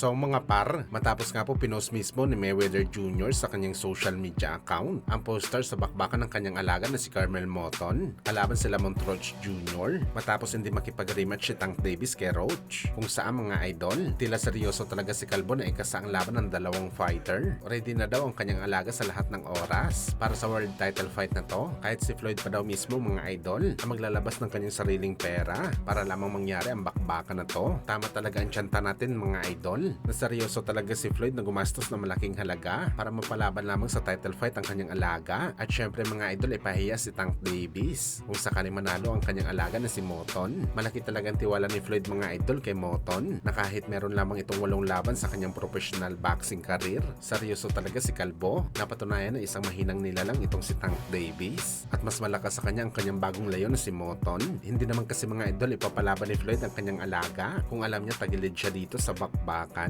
seryoso ang mga par matapos nga po pinost mismo ni Mayweather Jr. sa kanyang social media account ang poster sa bakbakan ng kanyang alaga na si Carmel Moton kalaban sila Montroch Jr. matapos hindi makipag-rematch si Tank Davis kay Roach. Kung saan mga idol, tila seryoso talaga si Kalbo na ikasa ang laban ng dalawang fighter. Ready na daw ang kanyang alaga sa lahat ng oras para sa world title fight na to, kahit si Floyd pa daw mismo mga idol ang maglalabas ng kanyang sariling pera para lamang mangyari ang bakbakan na to. Tama talaga ang tiyanta natin mga idol na seryoso talaga si Floyd na gumastos ng malaking halaga para mapalaban lamang sa title fight ang kanyang alaga. At syempre mga idol, ipahiya si Tank Davis kung sakaling manalo ang kanyang alaga na si Moton. Malaki talagang tiwala ni Floyd mga idol kay Moton na kahit meron lamang itong 8 laban sa kanyang professional boxing career, seryoso talaga si Kalbo. Napatunayan na isang mahinang nilalang itong si Tank Davis at mas malakas sa kanya ang kanyang bagong layo na si Moton. Hindi naman kasi mga idol ipapalaban ni Floyd ang kanyang alaga kung alam niya tagilid siya dito sa bakbakan.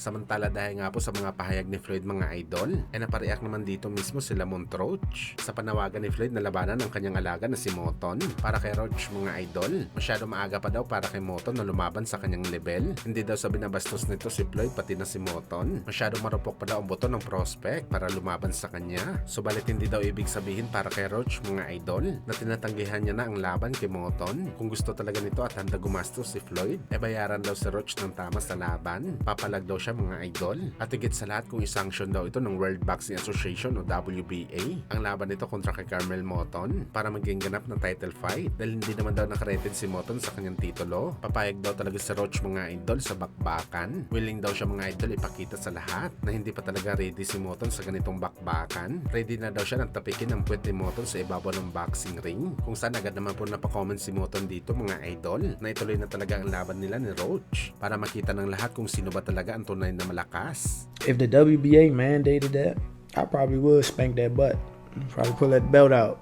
Samantala dahil nga po sa mga pahayag ni Floyd mga idol, ay napareact naman dito mismo sila Montroch sa panawagan ni Floyd na labanan ng kanyang alaga na si Moton para kay Roach mga idol. Masyado maaga pa daw para kay Moton na lumaban sa kanyang level. Hindi daw sa binabastos nito si Floyd pati na si Moton. Masyado marupok pa daw ang boto ng prospect para lumaban sa kanya. Subalit hindi daw ibig sabihin para kay Roach mga idol na tinatanggihan niya na ang laban kay Moton. Kung gusto talaga nito at handa gumastos si Floyd, e bayaran daw si Roach ng tama sa laban. Papalag daw siya mga idol. At higit sa lahat kung isanction daw ito ng World Boxing Association o WBA ang laban nito kontra kay Carmel Moton para maging ganap na title fight dahil hindi naman daw nakarated si Moton sa kanyang titulo. Papayag daw talaga si Roach mga idol sa bakbakan. Willing daw siya mga idol ipakita sa lahat na hindi pa talaga ready si Moton sa ganitong bakbakan. Ready na daw siya nang tapikin ang puwet ni Moton sa ibabaw ng boxing ring. Kung saan agad naman po napaka-comment si Moton dito mga idol na ituloy na talaga ang laban nila ni Roach para makita ng lahat kung sino ba talaga ang tunay na malakas. If the WBA mandated that, I probably would spank that butt. Probably pull that belt out.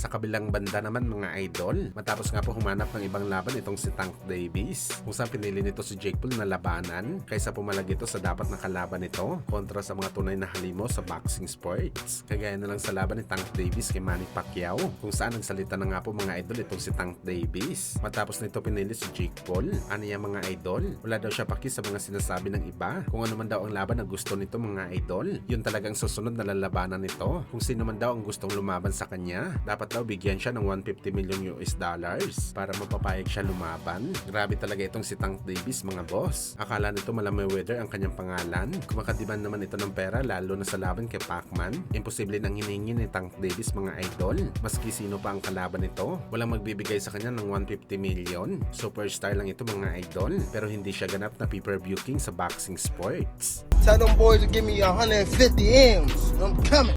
Sa kabilang banda naman mga idol, matapos nga po humanap ng ibang laban itong si Tank Davis kung saan pinili nito si Jake Paul na labanan kaysa pumalag ito sa dapat na kalaban nito kontra sa mga tunay na halimo sa boxing sports. Kagaya na lang sa laban ni Tank Davis kay Manny Pacquiao kung saan nagsalita na nga po mga idol itong si Tank Davis. Matapos nito pinili si Jake Paul. Ano yan mga idol? Wala daw siya paki sa mga sinasabi ng iba. Kung ano man daw ang laban na gusto nito mga idol, yun talagang susunod na lalabanan nito. Kung sino man daw ang gustong lumaban sa kanya, dapat daw bigyan siya ng 150 million US dollars para mapapayag siya lumaban. Grabe talaga itong si Tank Davis mga boss. Akala nito mala Mayweather ang kanyang pangalan. Kumakadiman naman ito ng pera lalo na sa laban kay Pacman. Imposible nang hinihingi ni Tank Davis mga idol. Maski sino pa ang kalaban nito, walang magbibigay sa kanya ng 150 million. Superstar lang ito mga idol pero hindi siya ganap na pay-per-view king sa boxing sports. Tell them boys to give me 150 M's. I'm coming.